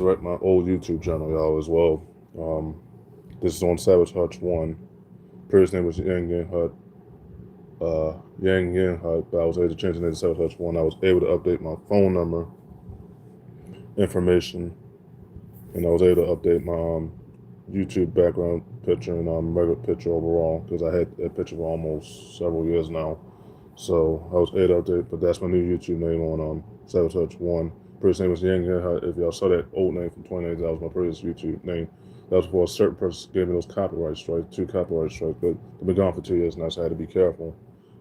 resurrect my old YouTube channel, y'all, as well. This is on SavageHutch1. Previous name was Yang Yin Hut. Yang Yin Hut, but I was able to change the name to SavageHutch1. I was able to update my phone number information, and I was able to update my YouTube background picture and regular picture overall, because I had that picture for almost several years now. So I was able to update, but that's my new YouTube name on SavageHutch1. Previous name was Yang Yin Hut. If y'all saw that old name from 2019, that was my previous YouTube name. That was before a certain person gave me those copyright strikes, 2 copyright strikes, but they've been gone for 2 years now, so I had to be careful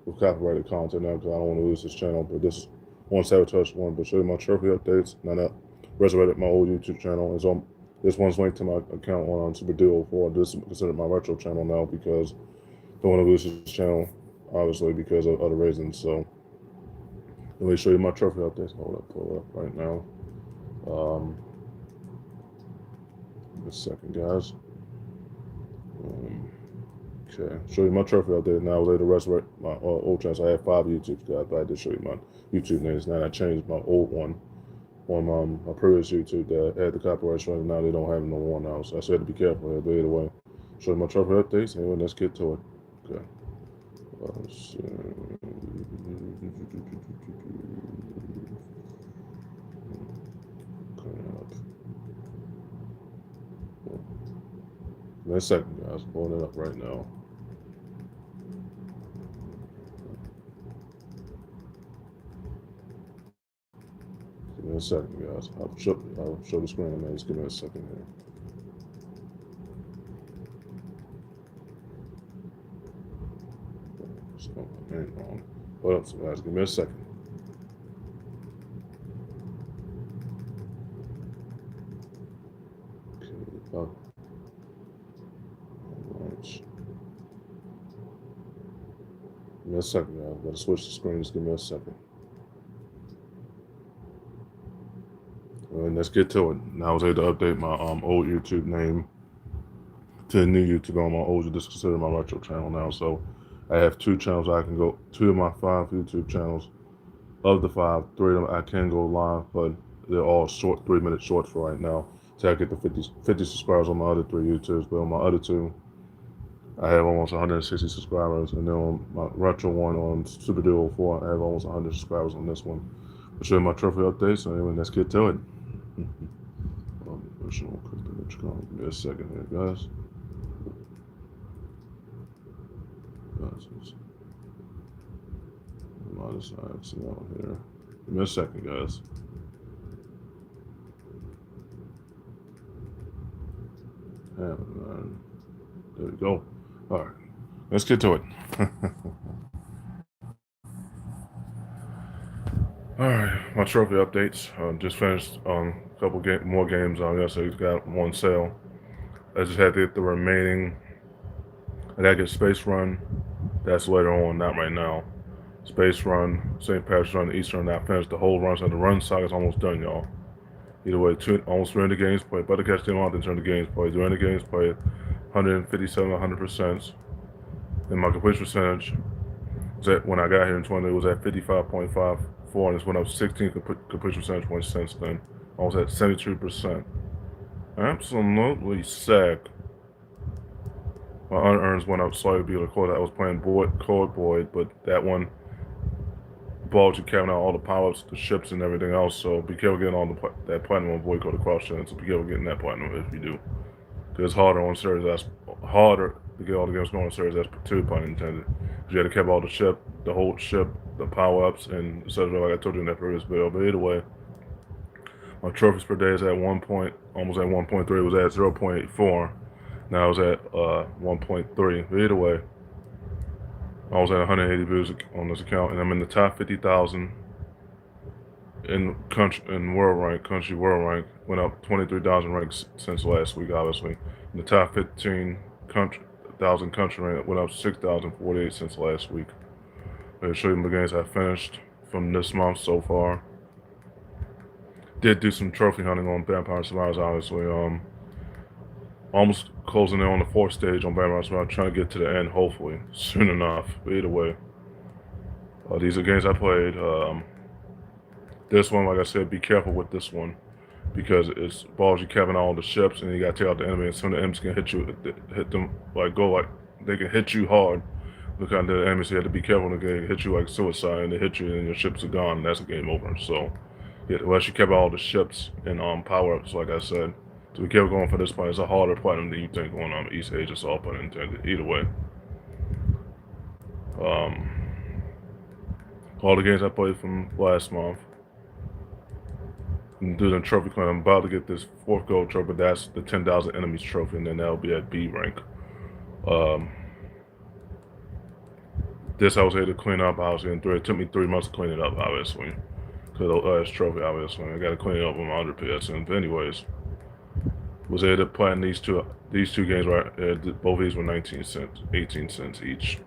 with copyrighted content now because I don't want to lose this channel. But this is on SavageHutch1, but show you my trophy updates. Now that resurrected my old YouTube channel. Is on this one's linked to my account on Super Duo 4. This is considered my retro channel now because I don't want to lose this channel, obviously, because of other reasons. So let me show you my trophy updates. Hold up, pull it up right now. Just a second, guys. Okay, show you my trophy update. Now I was able to resurrect my old channel. So I had 5 YouTubes, guys, but I did show you my YouTube names. Now I changed my old one on my previous YouTube that had the copyright strike. Now they don't have no more now, so I said to be careful here. But either way, show you my trophy updates. Anyway, let's get to it. Okay. Let's see. Give me a second, guys. Pulling it up right now. Give me a second, guys. I'll show the screen in a minute. Just give me a second here. Something wrong. Hold up, so guys. Give me a second. Okay. All right. Give me a second, guys. I've got to switch the screen. Just give me a second. And let's get to it. Now I was able to update my old YouTube name to the new YouTube on my old. This is considered my retro channel now. So I have 2 channels. I can go 2 of my 5 YouTube channels. Of the 5, 3 of them I can go live, but they're all short, 3-minute shorts for right now. So I get the 50 subscribers on my other 3 YouTubes, but on my other 2, I have almost 160 subscribers, and then on my retro one on Super Duo 4, I have almost 100 subscribers on this one. I'll show you my trophy updates. So anyway, let's get to it. Give me a second here, guys. Minus I out here. Give me a second, guys. There we go. All right, let's get to it. All right, my trophy updates. Just finished a couple more games. I guess I got one sale. I just had to get the remaining. I gotta get Space Run. That's later on, not right now. Space Run, St. Patrick's Run, Eastern. I finished the whole run, so the run saga's almost done, y'all. Either way, almost 300 games played. Better catch them off than turn the games played. 300 games played, 157, 100%. And my completion percentage was at, when I got here in 20, it was at 55.54, and it's went up 16 completion percentage points since then. Almost at 72%. Absolutely sick. My unearns went up slightly because of course I was playing Code Boyd, but that one balls you counting out all the power-ups, the ships, and everything else. So be careful getting all that platinum on Void Code across channel. So be careful getting that platinum if you do, because it's harder on series. That's harder to get all the games going on series. That's 2, pun intended. Because you had to keep all the ship, the whole ship, the power-ups, and etc. Like I told you in that previous video. But either way, my trophies per day is at 1 point, almost at 1.3. It was at 0.84. Now I was at 1.3. But either way, I was at 180 views on this account, and I'm in the top 50,000 in world rank. Country world rank went up 23,000 ranks since last week, obviously. In the top 15,000 country rank went up 6,048 since last week. I'll show you the games I finished from this month so far. Did do some trophy hunting on Vampire Survivors, obviously. Almost closing in on the 4th stage on Vampire Survivors, trying to get to the end, hopefully, soon enough. But either way, these are games I played. This one, like I said, be careful with this one. because it's balls you capping all the ships, and you got to take out the enemy, and some of the enemies can hit you, hit them, like, go, like, they can hit you hard. Look at the enemies, you have to be careful, they can hit you like suicide, and they hit you, and your ships are gone, and that's a game over. So, yeah, unless you cap all the ships and power-ups, like I said. So we kept going for this point. It's a harder platinum than you think going on the East Age. It's all pun intended. Either way. All the games I played from last month. And do the trophy claim. I'm about to get this 4th gold trophy. That's the 10,000 enemies trophy, and then that'll be at B rank. This I was able to clean up. It took me 3 months to clean it up, obviously. Because the last trophy, obviously. I got to clean it up with my 100 PSN. But anyways, was able to platinum these two games right. Both of these were 19 cents, 18 cents each.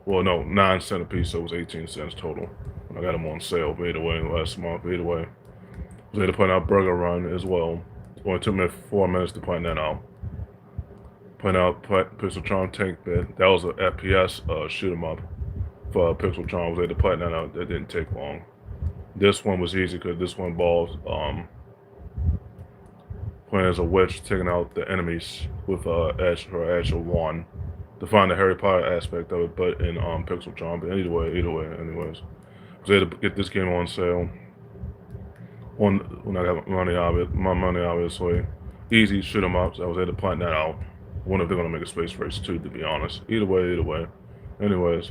Well, no, 9 cents a piece, so it was 18 cents total. I got them on sale, but either way, last month, either way. Was able to point out Burger Run as well. It only took me 4 minutes to point that out. Point out Pixel Charm Tank Bed. That was an FPS shoot 'em up for Pixel Charm. Was able to point that out. That didn't take long. This one was easy because this one balls playing as a witch, taking out the enemies with her actual wand. To find the Harry Potter aspect of it, but in Pixel Charm. But either way, anyways, was able to get this game on sale. When I got my money obviously, easy shoot 'em ups. I was able to plan that out. I wonder if they're gonna make a Space Race 2, to be honest. Either way. Anyways,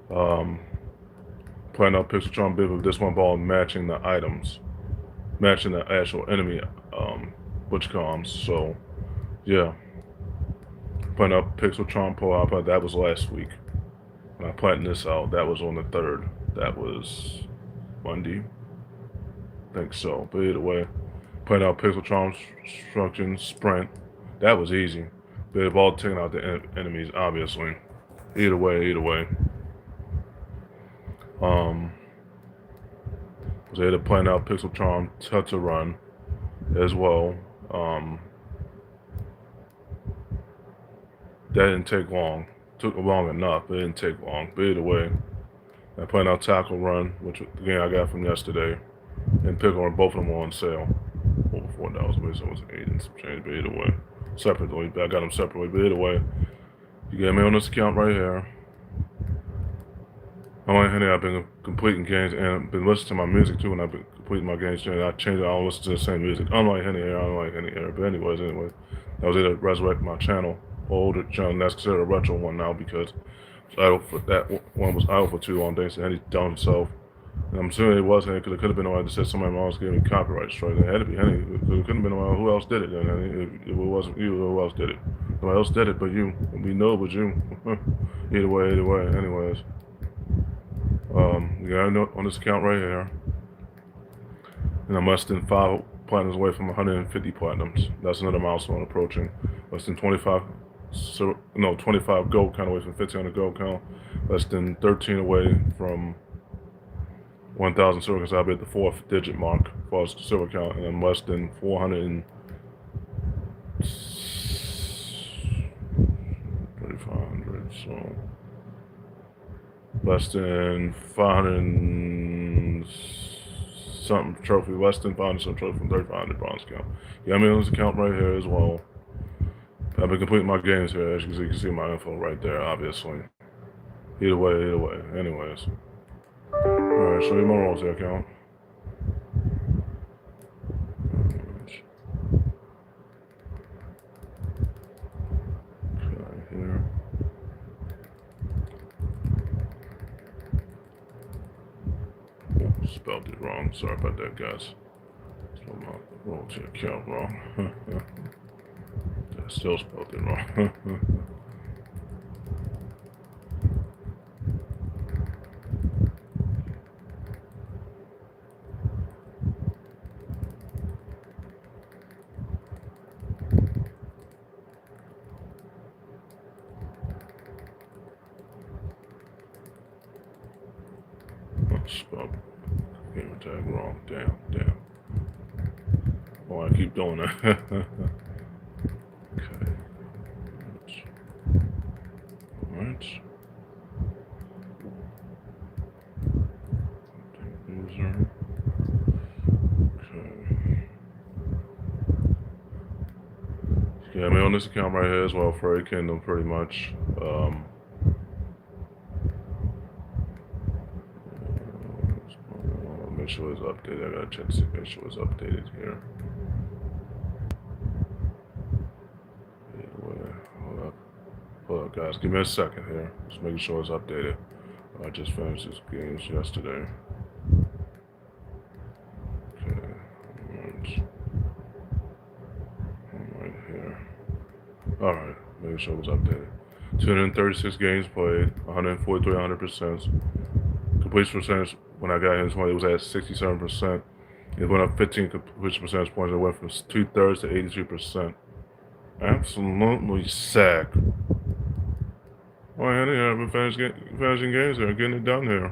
playing out Pixel Charm bit with this one ball matching the items, matching the actual enemy which comes. So yeah. Putting up Pixel Charm Pro iPod, that was last week. When I planned this out, that was on the 3rd. That was Monday. I think so. But either way, putting out Pixel Charm Instruction Sprint, that was easy. But they've all taken out the enemies, obviously. Either way. Was able to plan out Pixel Charm Tutter Run as well. That didn't take long. Took long enough, but it didn't take long. But either way, I played out Tackle Run, which was the game I got from yesterday, and Pickle Run. Both of them were on sale. Over $4, maybe so it was 8 and some change. But either way, separately. But I got them separately. But either way, you get me on this account right here. I'm like Henny. I've been completing games and been listening to my music too. When I've been completing my games, I change it. I don't listen to the same music. I'm like Henny here. But anyways, I was able to resurrect my channel. Older channel, that's considered a retro one now because that one was idle for too long thanks to Henny done himself. And I'm assuming it was Henny because it could have been somebody that said somebody else gave me copyright strike. It had to be Henny because it couldn't have been who else did it then. If it wasn't you, who else did it? Nobody else did it but you. We know it was you. Either way. Anyways, you got a note on this account right here, and I'm less than 5 platinums away from 150 platinums. That's another milestone approaching. Less than 25 gold count away from 1,500 gold count. Less than 13 away from 1,000 silver because I'll be at the 4th digit mark for silver count, and then less than 400 3,500. So less than 500 something trophy. Less than 500 something trophy from 3,500 bronze count. Yeah, I mean on this account right here as well. I've been completing my games here, as you can see my info right there, obviously. Either way. Anyways. Alright, show you my rolls here, account. Okay, here. Oh, spelled it wrong. Sorry about that, guys. Spelled my rolls here, account wrong. I still spelled it wrong. Spelled game tag wrong. Damn. Oh, I keep doing that. Okay. Alright. User. Okay. Yeah, me on this account right here as well, Furry Kingdom, pretty much. Make sure it's updated. I gotta check to see, make sure it's updated here. Hold up, guys. Give me a second here. Just making sure it's updated. I just finished this games yesterday. Okay, right here. All right, making sure it was updated. 236 games played, 143, 100%. Completion percentage when I got here in 20, it was at 67%. It went up 15 completion percentage points. It went from 2/3 to 83%. Absolutely sick. Oh, yeah, I've been finishing games here, getting it done here.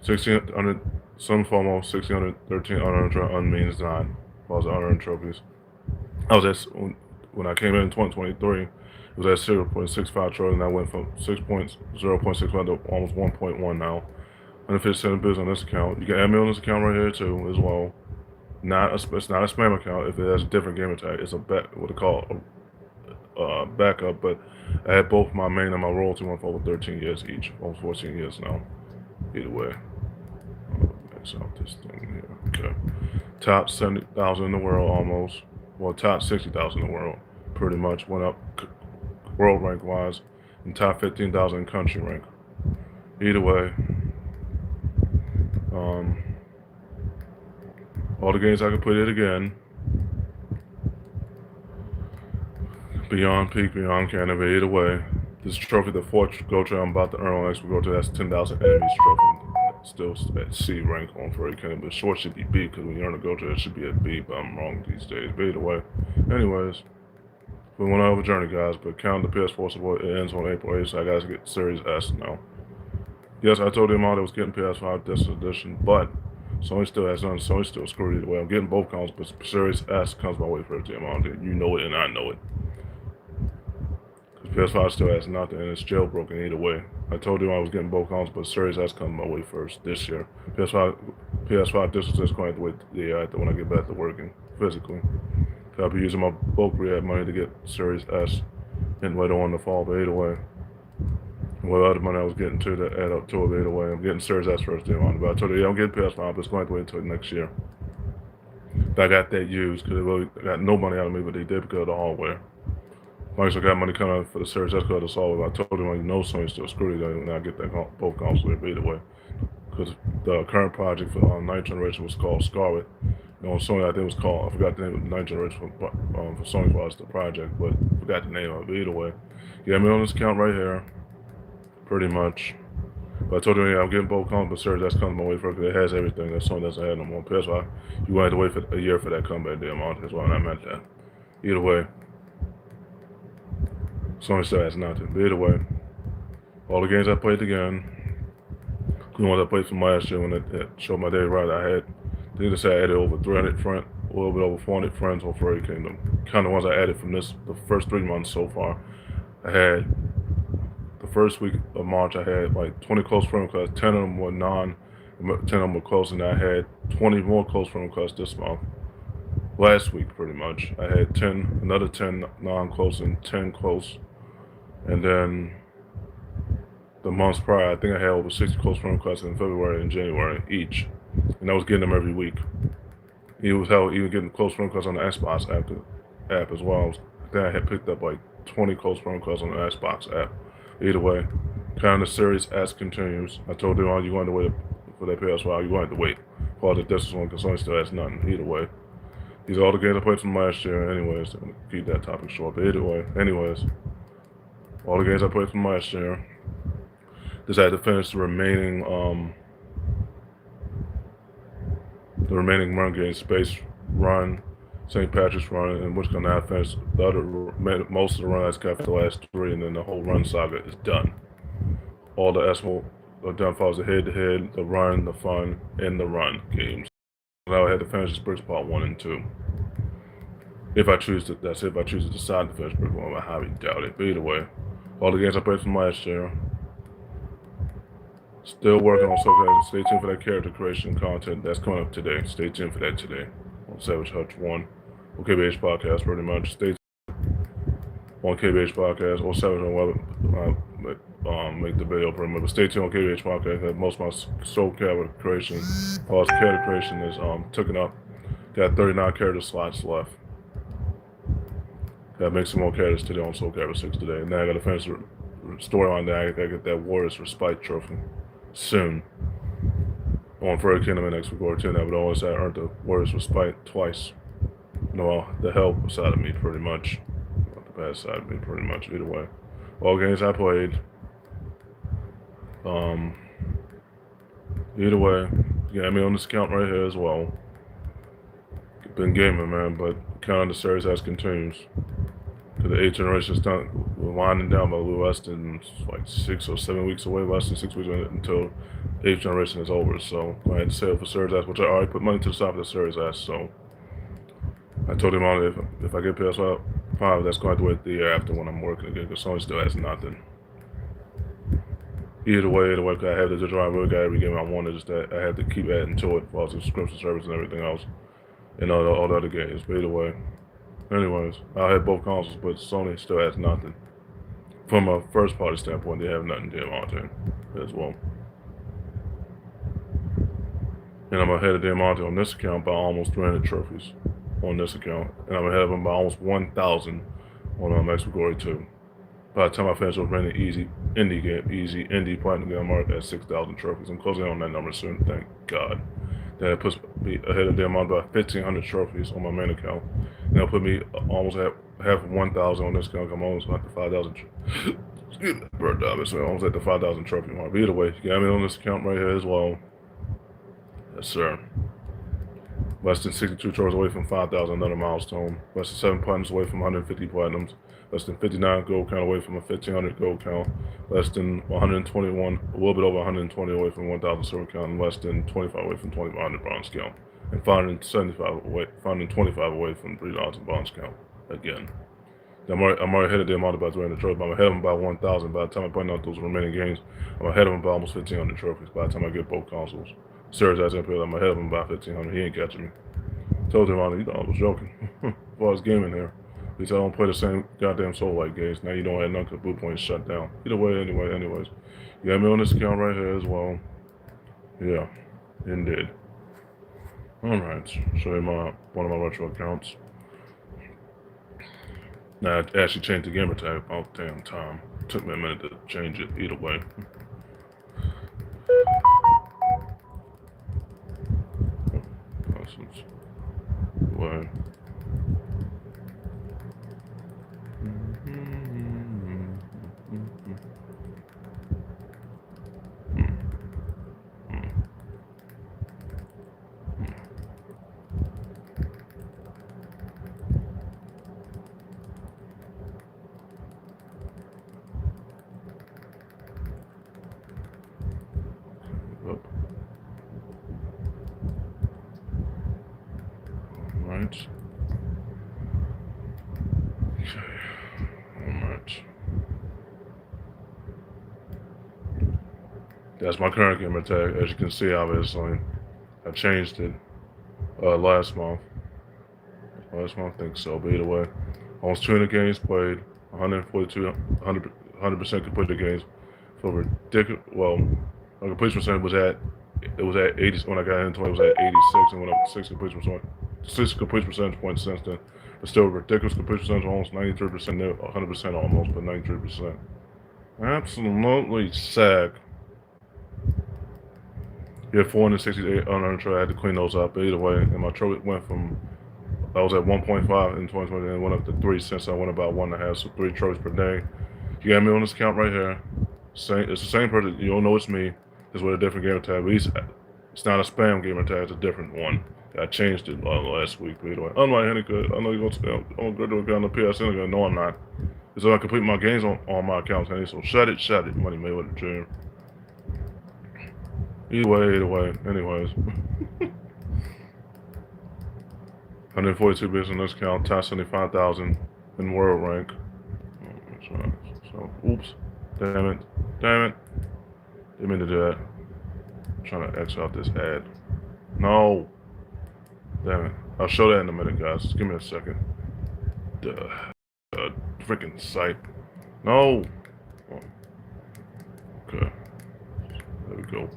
1,600, some form of 1,613 unearned unmeans not. Was unearned trophies. I was at, when I came in 2023, it was at 0.65 trillion. I went from 0.65 to almost 1.1 now. 157 bills on this account. You can add me on this account right here too as well. It's not a spam account. If it has a different game attack, it's a what they call backup. But I had both my main and my royalty one for over 13 years each, almost 14 years now. Either way, max out this thing here. Okay, top 70,000 in the world almost. Well, top 60,000 in the world, pretty much went up world rank wise, and top 15,000 in country rank. Either way, all the games I can put it again. Beyond Peak, Beyond Canada, either way. This trophy, the fourth Gotra I'm about to earn on Expo Gotra, that's 10,000 enemies trophy. Still at C rank on Furry Kingdom, but short should be B, because when you earn a Gotra, it should be at B, but I'm wrong these days. But either way. Anyways, we went on a journey, guys, but count the PS4 support, it ends on April 8th, so I gotta get Series S now. Yes, I told them all that was getting PS5 this edition, but Sony still has none. Sony still screwed either way. I'm getting both consoles, but Series S comes my way first. Damn, you know it and I know it. Because PS5 still has nothing and it's jailbroken either way. I told you I was getting both consoles, but Series S comes my way first this year. PS5 this is just going to have to wait the year after when I get back to working physically. I'll be using my bulk rehab money to get Series S and later on in the fall, but either way. What other money I was getting to add up to it either way. I'm getting Series S first day on. But I told you, yeah, I'm getting PS5, but it's going to have to wait until next year. But I got that used because they really got no money out of me, but they did because of the hardware. I also got money coming out for the Series S because of the software. I told them, you know, Sony still screwed it, and I get that both consoles either way. Because the current project for ninth generation was called Scarlet. And on Sony, I think it was called, I forgot the name of the ninth generation for Sony was the project, but I forgot the name of it either way. Yeah, I'm on this account right here. Pretty much. But I told you, yeah, I'm getting both consoles, but Series S comes my way first because it has everything that Sony doesn't have no more. PS5, you won't have to wait for a year for that comeback damn on. That's why I meant that. Either way, Sony still has nothing. But either way, all the games I played again, the ones I played from last year when it showed my day right, I think I said I added over 300 friends, a little bit over 400 friends on Furry Kingdom. Kind of ones I added from the first 3 months so far. I had the first week of March, I had like 20 close friend requests. 10 of them were 10 of them were close, and I had 20 more close friend requests this month. Last week, pretty much, I had another 10 non-close and 10 close, and then the months prior, I think I had over 60 close friend requests in February and January each, and I was getting them every week. Even getting close friend requests on the Xbox app as well. I think I had picked up like 20 close friend requests on the Xbox app. Either way, kind of the Series S continues. I told them, you're going to wait for that PS5, you're going to wait for the distance one because Sony still has nothing. Either way, these are all the games I played from last year. Anyways, I'm gonna keep that topic short. But either way, all the games I played from last year. Just had to finish the remaining run games: Space Run, St. Patrick's Run, and which gonna have finished most of the run I've got for the last 3, and then the whole run saga is done. All the SMO are done for the head-to-head, the run, the fun, and the run games. Now I had to finish the Bricks Part 1 and 2. If I choose to, that's if I choose to decide to finish Bricks 1, I highly doubt it. But either way, all the games I played from last year. Still working on so stay tuned for that character creation content that's coming up today. Stay tuned for that today on SavageHutch1. on KBH podcast pretty much. Stay on KBH podcast or Savage make the video pretty much. But stay tuned on KBH podcast. Most of my soul character creation, character creation is taken up. Got 39 character slots left. Gotta make some more characters today on Soul Calibur 6 today. Now I gotta finish the storyline. Then I gotta get that Warriors Respite trophy soon. On Furry Kingdom and X-Record 10, but always I earned the Warriors Respite twice. You know, the help side of me pretty much. Not the bad side of me pretty much, either way. All games I played. Either way, you got me on this account right here as well. Been gaming, man, but count on the series as continues. Cause the 8th generation is done, we're winding down by a little less than like 6 or 7 weeks away, less than 6 weeks away until 8th generation is over. So I had to sell for Series S, which I already put money to the side for the Series S. So I told him on if I get PS5, that's going to have to wait the year after when I'm working again, because Sony still has nothing. Either way, I have the drive. I really got every game I wanted. Just that I had to keep adding to it for all the subscription service and everything else, and all the other games. But either way, anyways, I had both consoles, but Sony still has nothing. From a first party standpoint, they have nothing Diamante as well. And I'm ahead of Diamante on this account by almost 300 trophies on this account, and I'm ahead of him by almost 1,000 on X-Record 2. By the time I finish remaining easy indie platinum game, I'm already at 6,000 trophies. I'm closing on that number soon, thank God. That puts me ahead of them on by 1,500 trophies on my main account. And that'll put me almost at half of 1,000 on this account. I'm almost at the 5,000. Excuse me, bird dog. So almost at the 5,000 trophy mark. But either way, you got me on this account right here as well. Yes, sir. Less than 62 trophies away from 5,000, another milestone. Less than 7 platinums away from 150 platinums. Less than 59 gold count away from a 1,500 gold count. Less than 121, a little bit over 120 away from 1,000 silver count, and less than 25 away from 2,500 bronze count. And 525 away from 3,000 bronze count again. I'm already ahead of them all by 300 trophies. I'm ahead of them by 1,000. By the time I play out those remaining games, I'm ahead of them by almost 1,500 trophies. By the time I get both consoles. Series S and PS, I'm ahead of him by 1,500. He ain't catching me. Told him, I was joking. As far as gaming here. At least I don't play the same goddamn Soul-like games. Now you don't have none because Blue Point is shut down. Either way, anyways. You got me on this account right here as well. Yeah, indeed. Alright, show you one of my retro accounts. Now, I actually changed the gamer tag about damn time. It took me a minute to change it, either way. Way. Right. Okay. Alright. That's my current gamer tag. As you can see, obviously, I changed it last month. I think so. But either way, almost 200 games played, 142, 100% completed games. For ridiculous. Well, my completion percent was at 80 when I got into it. It was at 86 and went up to 6 completion percentage points since then. But still ridiculous completion percentage, almost 93%, 100% almost, but 93%. Absolutely sad. Yeah, 468 unearned trophies. I had to clean those up. But either way, and my trophy went from, I was at 1.5 in 2020 and went up to 3 since I went about 1.5, so 3 trophies per day. You got me on this account right here. It's the same person. You don't know it's me. It's with a different gamer tag. But it's not a spam gamer tag. It's a different one. I changed it last week. But either way, unlike Henniker, I know you're going to go on the PSN. No, I'm not. So I complete my games on my account, Henny. So shut it. Money made with the dream. Either way. Anyways. 142 bits on this account. Top 75,000 in world rank. So, oops. Damn it. Didn't mean to do that. I'm trying to X out this ad. No. Damn it. I'll show that in a minute, guys. Just give me a second. The freaking site. No. Oh, okay. There we go.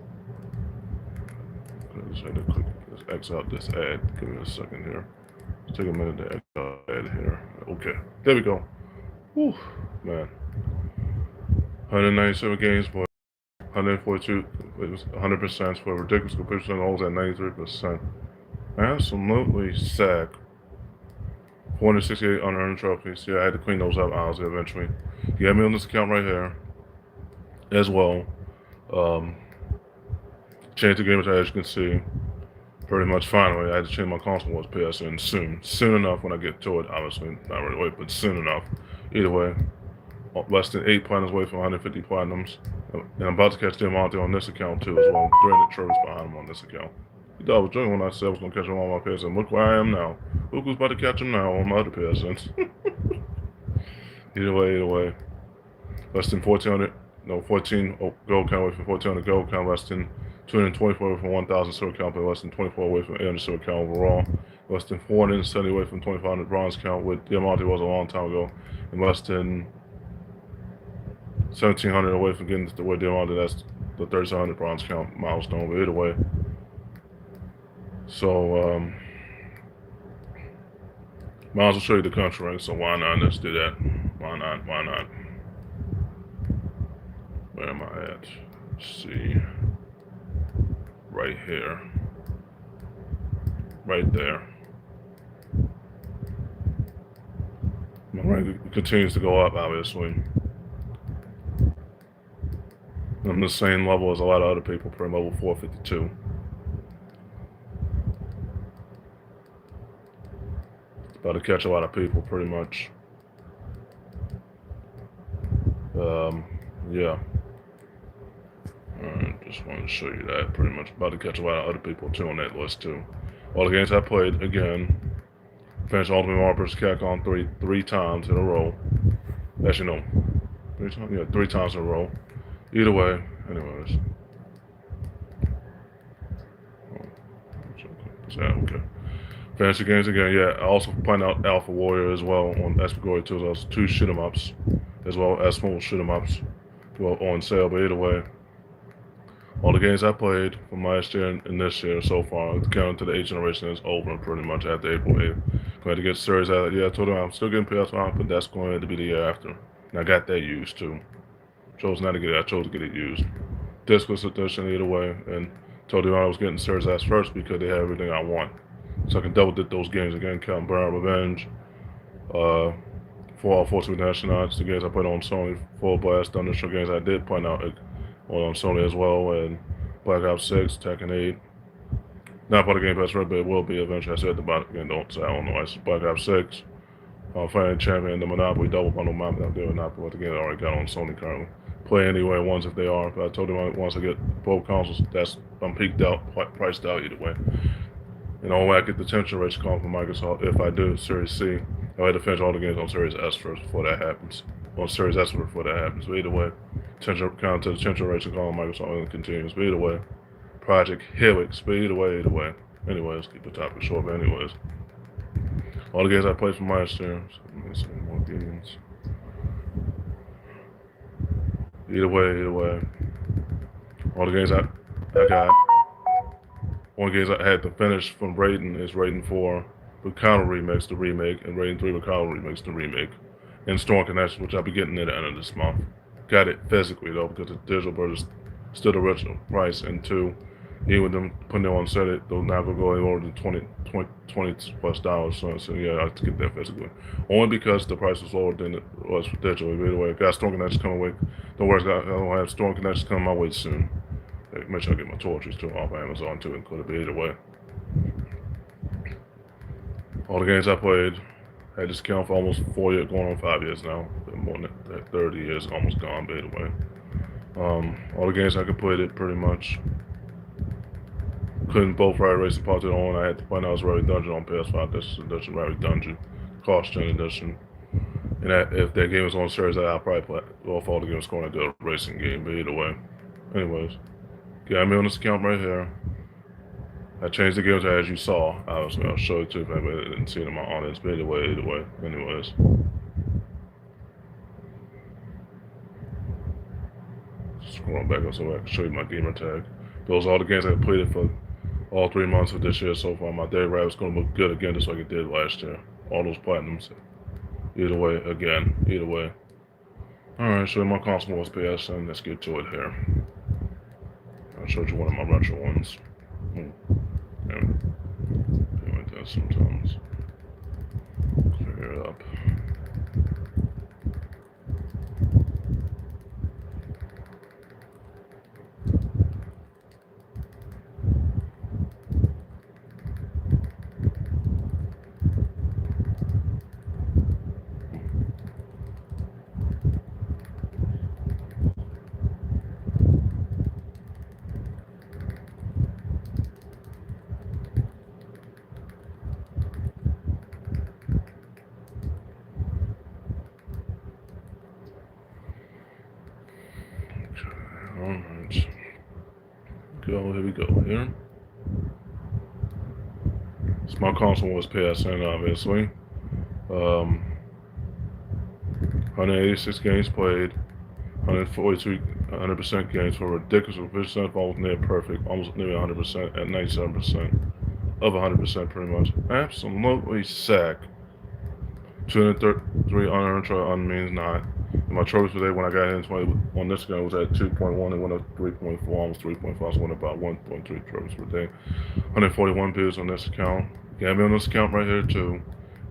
I just had to click. Let's X out this ad. Give me a second here. Let's take a minute to X out ad here. Okay. There we go. Whew, man. 197 games, but 142, it was 100% for a ridiculous completion holds at 93%. Absolutely sack. 468 unearned trophies. Yeah, I had to clean those up, honestly, eventually. You got me on this account right here as well. Change the game, as you can see. Pretty much finally, I had to change my console was PSN soon. Soon enough when I get to it, obviously. Not right away, but soon enough. Either way, less than 8 platinums away from 150 platinums. And I'm about to catch Diamante on this account too as well. 300 trophies behind him on this account. You thought I was joking when I said I was going to catch him on my PSN. Look where I am now. Look who's about to catch him now on my other PSNs. Either way. Less than 1,400, no, 14 gold count away from 1,400 gold count, less than 224 away from 1,000 silver count, but less than 24 away from 800 silver count overall. Less than 470 away from 2,500 bronze count, with Diamante was a long time ago. And less than 1,700 away from getting to the way Diamante, that's the 3,700 bronze count milestone, but either way. So, might as well show you the country rank, so why not? Let's do that. Why not? Where am I at? Let's see. Right here. Right there. My rank continues to go up, obviously. I'm the same level as a lot of other people, per level 452. About to catch a lot of people, pretty much. Yeah. Alright, just wanted to show you that. Pretty much about to catch a lot of other people too on that list too. All the games I played, again, finished Ultimate Marvel vs. Capcom three times in a row. Actually, no. 3 times? Yeah, 3 times in a row. Either way, anyways. Okay. Fantasy games again, yeah. I also point out Alpha Warrior as well on Espagori too. Those 2 shoot 'em ups, as well as small shoot 'em ups, well on sale. But either way, all the games I played from last year and this year so far, counting to the 8th generation, is over pretty much after April 8th. Going to get Series out. Yeah, I told them I'm still getting PS5, but that's going to be the year after. And I got that used too. Chose not to get it. I chose to get it used. Discless edition either way, and told them I was getting Series S first because they have everything I want. So I can double dip those games again, count Burn Revenge, Fallout 4 Astronauts, the games I put on Sony, Full Blast, Thunderstorm games I did point out on Sony as well, and Black Ops 6, Tekken 8. Not part of Game Pass Red, but it will be eventually. I said about it again, don't say I don't know. It's Black Ops 6, Fighting Champion, the Monopoly Double Bundle map out there, not what the game I already got on Sony currently. Play anyway ones if they are, but I told them once I get both consoles, I'm peaked out, priced out either way. And only way I get the tension rates calling from Microsoft, if I do Series C, I had to finish all the games on Series S first before that happens. On Series S before that happens. But either way, count to the tension rates calling Microsoft and continues. But either way, Project Helix. But either way. Anyways, keep the topic short. But anyways, all the games I played from last year. So let me see more games. Either way, all the games I got. One games I had to finish from Raiden is Raiden 4 Recano Remix, the remake, and Raiden 3 Recano Remix, the remake, and Storm Connection, which I'll be getting at the end of this month. Got it physically though, because the digital version is still the original price, and 2, even with them putting it on set, they'll now go any more than $20+ so yeah, I have to get that physically. Only because the price was lower than it was for digital. By the way, I got Storm Connection coming away. Don't worry, I don't have Storm Connection coming my way soon. Make sure I get my toiletries too off Amazon too, included. But either way, all the games I played had this account for almost 4 years, going on 5 years now. More than 30 years, almost gone. But either way, all the games I could play it pretty much. Couldn't both Rally Racing Parts it on. I had to find out it was Rally Dungeon on PS5. This is edition, Rally Dungeon, Cost Gen edition. And if that game was on Series, I'll probably play off all the games going to a racing game. But either way, anyways. Got me on this account right here. I changed the games as you saw. I'll show it to you if anybody didn't see it in my audience. But either way, anyways. Scrolling back up so I can show you my gamer tag. Those are all the games I completed for all 3 months of this year so far. My daily rap is going to look good again just like it did last year. All those platinums. Either way, again. Either way. Alright, so my console was PSN. Let's get to it here. I showed you one of my retro ones. Yeah. They like that sometimes. Clear it up. Alright. Here we go here. My console was PSN, obviously. 186 games played, 142, 100% games for ridiculous percent, almost near perfect, almost nearly 100% at 97% of 100% pretty much. Absolutely sack. 233 unearned try means not. And my trophies today when I got in 20 on this gun was at 2.1 and went up 3.4, almost 3.5, so went about 1.3 trophies per day. 141 views on this account. Got me on this account right here too.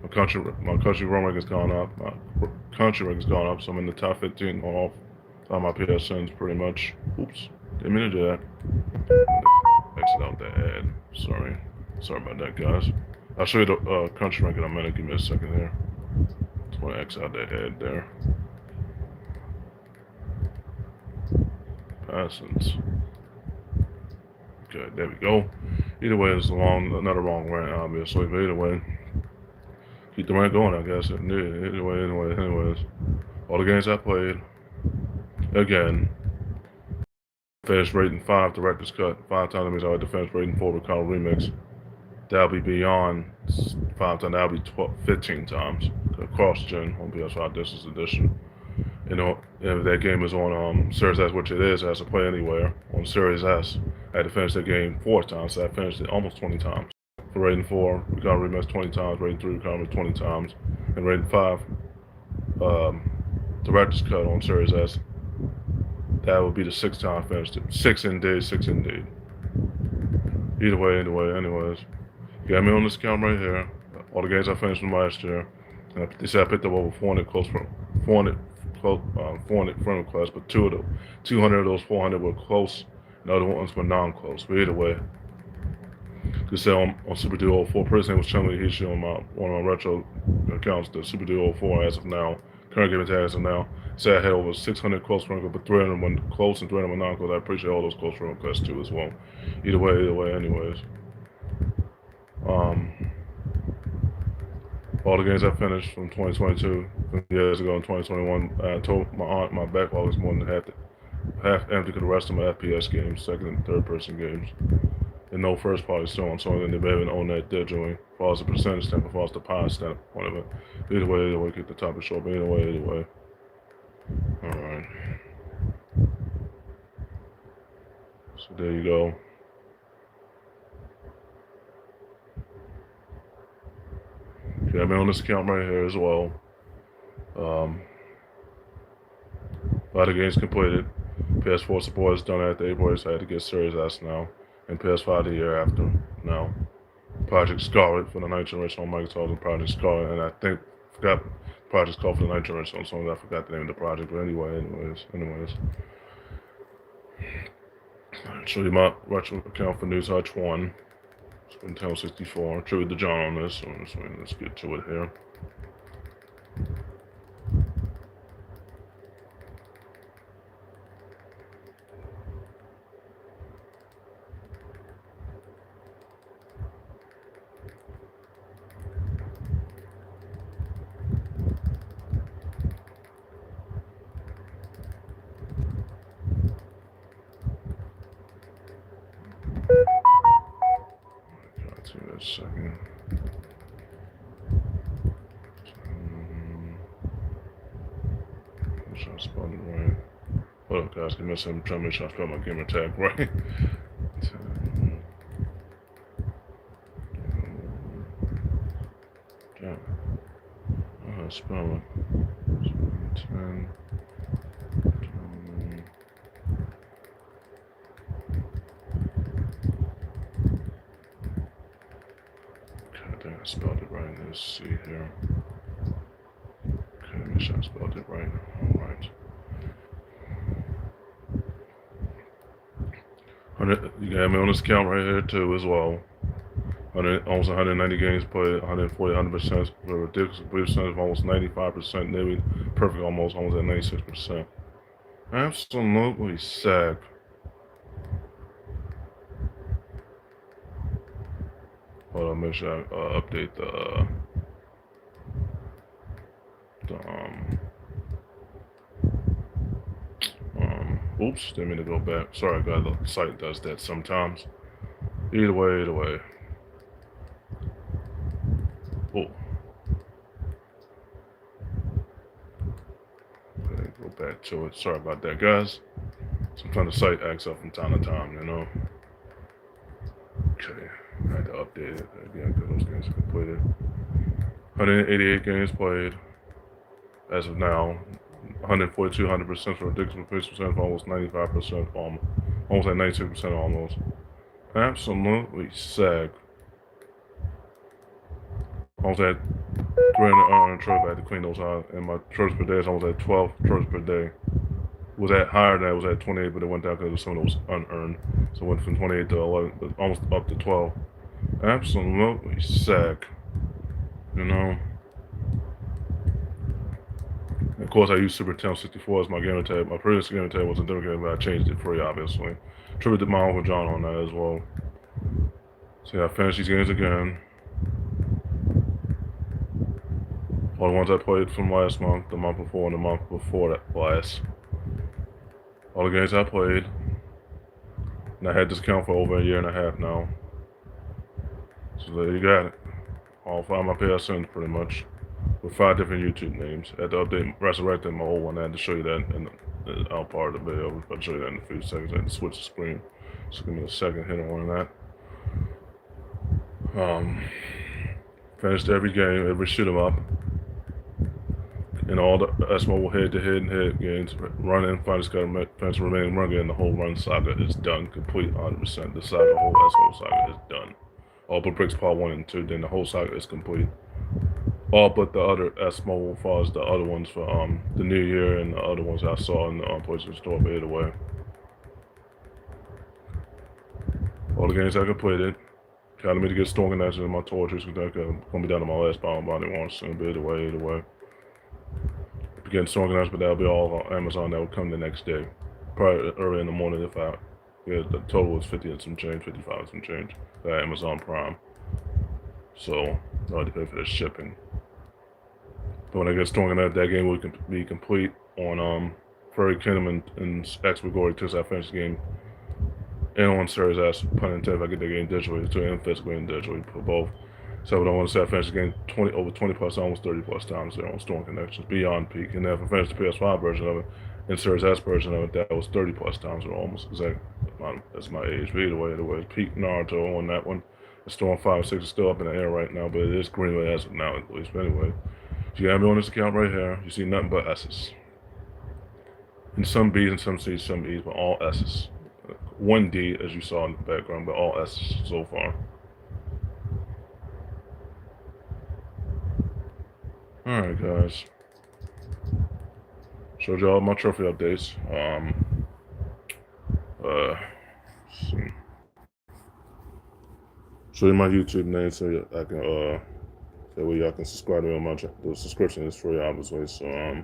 My country run rank has gone up. My country rank has gone up, so I'm in the top 15 on all my PSNs pretty much. Oops, didn't mean to do that. Exit out that ad. Sorry about that, guys. I'll show you the country rank in a minute. Give me a second here. Just want to X out that ad there. Passings. Okay, there we go. Either way, it's another wrong rant, obviously. But either way, keep the rant going, I guess. Anyways, all the games I played. Again, finished rating 5 director's cut. 5 times means I had to finish rating 4 Ricardo remix. That'll be beyond 5 times. That'll be 15 times. Cross gen on PS5 Distance Edition. You know, if that game is on Series S, which it is, it has to play anywhere. On Series S, I had to finish that game 4 times, so I finished it almost 20 times. For rating 4, Ricardo remix 20 times. Rating 3, Ricardo remix 20 times. And rating 5, director's cut on Series S. That would be the 6th time I finished it. 6 indeed. Either way, anyways. You got me on this account right here. All the games I finished from last year. And they said I picked up over 400 friend requests, but 200 of those 400 were close, and the other ones were non-close. But either way, they said on Super Duo 4, person was telling me he's on one of my retro accounts, the Super Duo 4 as of now, current gaming tag as of now. Said I had over 600 close friend requests, but 300 were close and 300 were non-close. I appreciate all those close friend requests too as well. Either way, anyways. All the games I finished from 2022, years ago in 2021, I told my aunt my backlog is more than half empty because the rest of my FPS games, second and third person games, and no first party still on Sony, and they may even own that digitally. As far as the percentage standpoint, as far as the pie standpoint of it. Either way, get the topic short, but either way. Alright. So there you go. Okay, I'm on this account right here as well. A lot of games completed. PS4 support is done at the April, so I had to get Series S now. And PS5 the year after now. Project Scarlet for the 9th generation on Microsoft and Project Scarlet, and I forgot Project Scarlet for the 9th generation on Sony. I forgot the name of the project, but anyways. I'll show you my retro account for SavageHutch1's. Intel 64. Tribute to John on this, so let's get to it here. second. Make sure I spelled it right. Hold up, guys. Give me a second. I'm trying to make sure I spelled my gamer tag right. Damn. I spell it. 10. Okay, I think I spelled it right. Let's see here. Okay, make sure I spelled it right. Alright. You got me on this account right here too as well. Almost 190 games played, 140, 100%, a ridiculous percentage of almost 95%, nearly perfect almost at 96%. Absolutely sick. Hold on, make sure I update the oops, didn't mean to go back. Sorry guys, the site does that sometimes. Either way. Oh. Okay, go back to it. Sorry about that, guys. Sometimes the site acts up from time to time, you know. Okay, I had to update it again because those games are completed. 188 games played as of now. 142, 100% for ridiculous percent for almost 95%, almost at 96% almost. Absolutely sick. Almost at 300 unearned trophies. I had to clean those out, and my trophies per day is almost at 12 trophies per day. It was at higher than that, it was at 28, but it went down because some of it was unearned. So it went from 28 to 11, but almost up to 12. Absolutely sick. You know. And of course, I used Super Temp 64 as my gamer tag. My previous gamer tag was a different game, but I changed it free, obviously. Tribute to my Uncle John on that as well. So yeah, I finished these games again. All the ones I played from last month, the month before, and the month before that last. All the games I played. And I had this account for over a year and a half now. So there you got it. All 5 of my PSNs pretty much. With 5 different YouTube names. I had to update, resurrected my old one. I had to show you that in the out part of the video. I'll show you that in a few seconds. I had to switch the screen. So give me a second hit on that. Finished every game, every shoot 'em up. And all the S-Mobile head-to-head and head games, run and finish the remaining run game. The whole run saga is done, complete 100%. The whole S-Mobile saga is done. All but Bricks Part 1 and 2, then the whole saga is complete. All but the other S-Mobile, as far as the other ones for the New Year and the other ones I saw in the PlayStation Store, but either way. All the games I completed. Counted me to get Storm Connection in my torches, because I'm going to be down to my last body once soon, but either way. Getting Storm Connection, but that'll be all on Amazon. That will come the next day. Probably early in the morning if I, yeah, the total was 50 and some change, 55 and some change. Amazon Prime. So, I had to pay for the shipping. But when I get Storm Connection, that game will be complete on Furry Kingdom and X-Gregory until I finish the game. And on Series S, pun intended, if I get the game digitally, too, and physically and digitally for both. So I want to say I finished the game over 20 plus, almost 30 plus times there on Storm Connections, beyond peak. And then if I finished the PS5 version of it, and Series S version of it, that was 30 plus times, or almost exactly. That's my age. But either way, peak Naruto on that one. The Storm 5 and 6 is still up in the air right now, but it is greenlit as of now, at least. But anyway, if you got me on this account right here, you see nothing but S's. And some B's and some C's, some E's, but all S's. 1 D, as you saw in the background, but all S's so far. Alright, guys. Showed y'all my trophy updates. See. Show you my YouTube name so I can, that way y'all can subscribe to me on my channel. The subscription is free, obviously, so, yeah,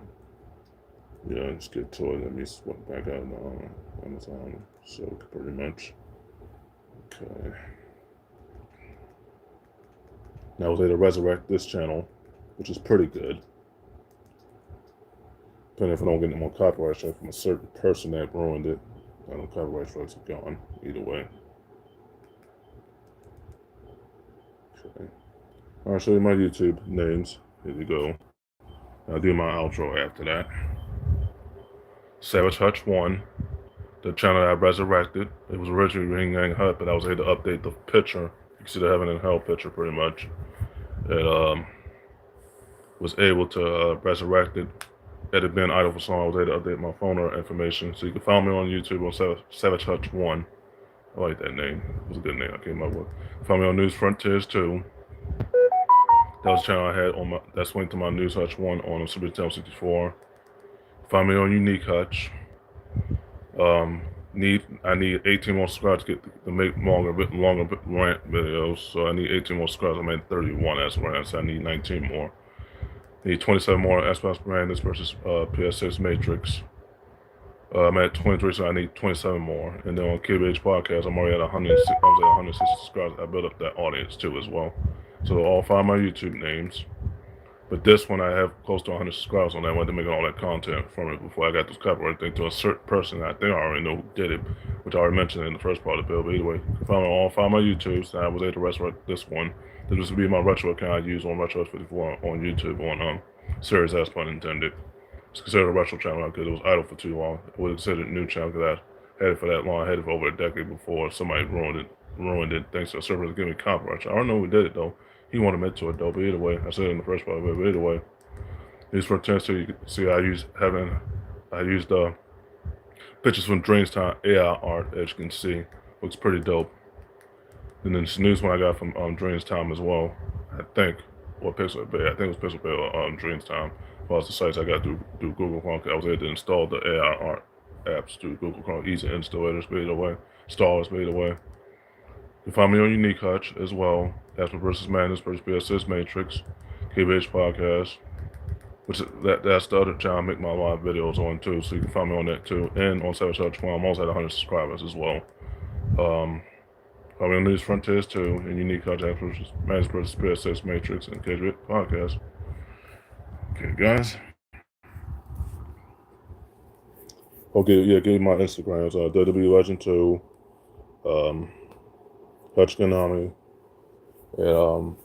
let's get to it. Let me swap back out on Amazon. So, pretty much. Okay. Now I was able to resurrect this channel, which is pretty good. Depending if I don't get any more copyright strikes from a certain person that ruined it. I know copyright strikes are gone, either way. Okay. I'll show you my YouTube names. Here you go. I'll do my outro after that. SavageHutch1, the channel I resurrected. It was originally Ring Yang Hut, but I was able to update the picture. You can see the Heaven and Hell picture pretty much. It was able to resurrect it. It had been idle for so long, I was able to update my phone number information. So you can find me on YouTube on SavageHutch1. I like that name. It was a good name I came up with. Find me on News Frontiers too. That was a channel I had on my, that's linked to my News Hutch 1 on Super Channel 64. Find me on Unique Hutch. I need 18 more subscribers to make longer rant videos. So I need 18 more subscribers. I'm at 31 as rants. So I need 19 more. I need 27 more Xbox Brandis versus PS6 Matrix. I'm at 23, so I need 27 more. And then on KBH Podcast, I'm already at 160. I was at 160 subscribers. I built up that audience too as well. So all find my YouTube names. But this one, I have close to 100 subscribers on that. I wanted to make all that content from it before I got this copyright thing to a certain person that I think I already know who did it, which I already mentioned in the first part of the bill. But anyway, you can find me on all five of my YouTubes. And I was able to resurrect this one. This would be my retro account I use on Retro54 on YouTube on Series S, pun intended. It's considered a retro channel because it was idle for too long. It was considered a new channel because I had it for that long. I had it for over a decade before somebody ruined it thanks to a server that gave me copyright. I don't know who did it though. He won't admit to it though, but either way, I said it in the first part of it, but either way. These for chance to you can see I used pictures from Dreamstime AI art, as you can see. Looks pretty dope. And then this news one I got from Dreamstime as well. I think Pixel Bay. I think it was Pixel Bay or Dreamstime. As far as the sites I got through Google Chrome, I was able to install the AI art apps through Google Chrome. Easy installators, but either way. Installers, but either way. You can find me on Unique Hutch as well. Asper vs. Madness versus PS6 Matrix. KBH Podcast. That's the other channel I make my live videos on too. So you can find me on that too. And on SavageHutch1, I'm almost at 100 subscribers as well. Find me on News Frontiers too. And Unique Hutch, Asper vs. Madness versus PS6 Matrix, and KBH Podcast. Okay, guys. Okay, yeah, give me my Instagrams. WWE Legend 2. Hutch Konami. And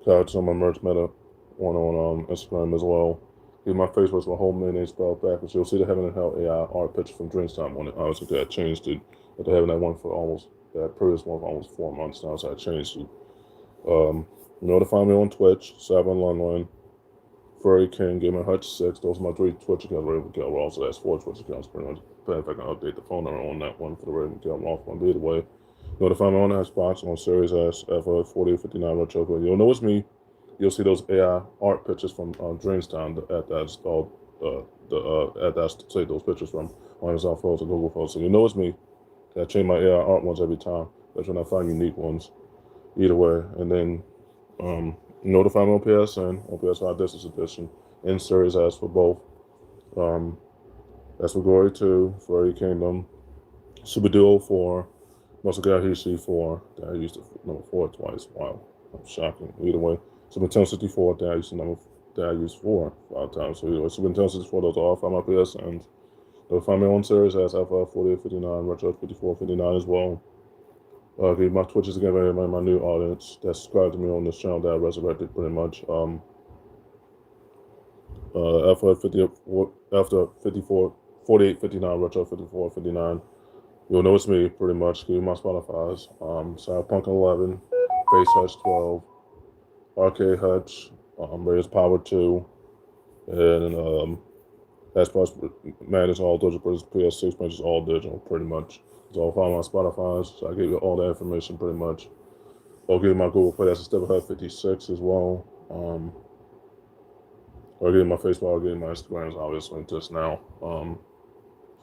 got on my merch meta one on Instagram as well. Give my Facebook, my whole name spelled backwards. You'll see the Heaven and Hell AI art picture from Dreamstime on it. Obviously, I changed it. But having that one for almost that previous one for almost 4 months now, so I changed it. You know to find me on Twitch, Savon Lunlin, Furry King, Gamer Hutch 6. Those are my 3 Twitch accounts. Raven Kill. Well, also that's 4 Twitch accounts pretty much. But if I can update the phone number on that one for the Raven Kill, I'm off one. But either way, you know to find me on Xbox on Series S, F4059 Retro. You'll know it's me. You'll see those AI art pictures from Dreamstime at that installed those pictures from on Amazon Photos and Google Photos. So you know it's me. I change my AI art ones every time. That's when I find unique ones. Either way, and then notify me on PSN, on PS5 Distance Edition, in Series S for both. That's for Glory 2, Furry Kingdom, Super Duo 4, Muscle Guy Hishi 4. I used number 4 twice. Wow, that's shocking. Either way, Super Nintendo 64. I used 4 5 times. So either way, Super Nintendo 64. Those are all from my PSNs. They'll find me on Series S, FR4859, Retro 5459 as well. Okay, my Twitches again, my new audience that subscribed to me on this channel that I resurrected pretty much. After 4859, Retro 5459. You'll know it's me pretty much. Give me my Spotify's. Cyberpunk 11, Face Hutch 12, Arcade Hutch, Raiders Power 2, and Xbox Madness all digital, PS6 matches all digital pretty much. So I'll find my Spotify's, so I give you all that information pretty much. I'll give you my Google Play, that's a SavageHutch56 as well. I'll give you my Facebook, I'll give you my Instagrams, obviously, just now. So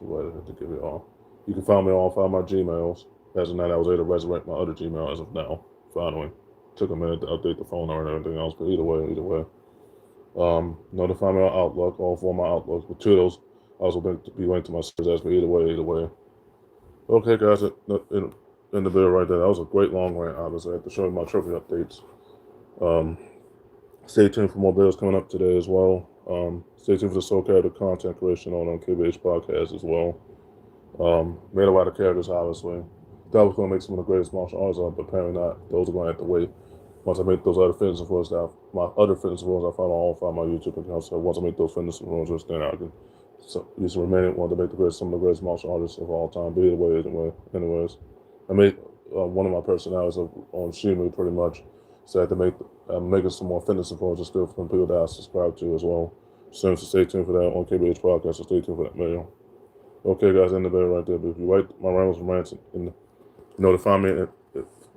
I have to give you all. You can find me on all 5 of my Gmails. As of now, I was able to resurrect my other Gmail as of now, finally. Took a minute to update the phone number and everything else, but either way. Notify me on Outlook, all 4 of my Outlooks, but 2 of those also be linked to my Series, but either way. Okay, guys, in the video right there, that was a great long rant, obviously. I have to show you my trophy updates. Stay tuned for more videos coming up today as well. Stay tuned for the Soul Character content creation on KBH Podcast as well. Made a lot of characters, obviously. Thought I was going to make some of the greatest martial arts up, but apparently not. Those are going to have to wait. Once I make those other fitness influencers that my other fitness influencers I follow on all 5 of my YouTube accounts. So once I make those fitness influencers, then I can use the remaining one to make some of the greatest martial artists of all time. But either way, anyways, I made one of my personalities on Shimu pretty much. So I had to make making some more fitness influencers still from people that I subscribe to as well. So stay tuned for that on KBH Podcast. So stay tuned for that video. Okay, guys, end the video right there. But if you like my rambles and rants, and know to find me,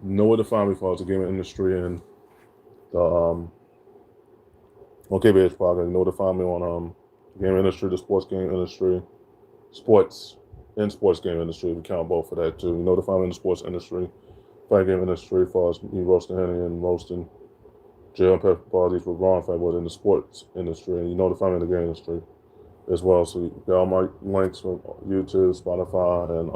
know where to find me for the gaming industry and the on KBH Podcast. Know to find me on game industry, the sports game industry, sports game industry. We count both for that too. You know to find me in the sports industry, fight game industry, as far as me roasting Henny and roasting jail and pepper parties with Ron fight, but in the sports industry, and you know to find me in the game industry as well. So you got all my links from YouTube, Spotify, and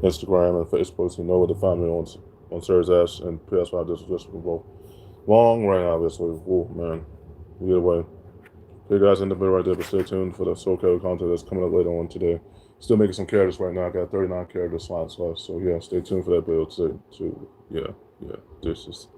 Instagram and Facebook. So you know where to find me on Series S and PS5 just for both. Long run, obviously. Whoa, man. Either way. Okay, guys, in the video right there, but stay tuned for the Soul Calibur content that's coming up later on today. Still making some characters right now. I got 39 character slots left. So, yeah, stay tuned for that video too. Yeah, this is...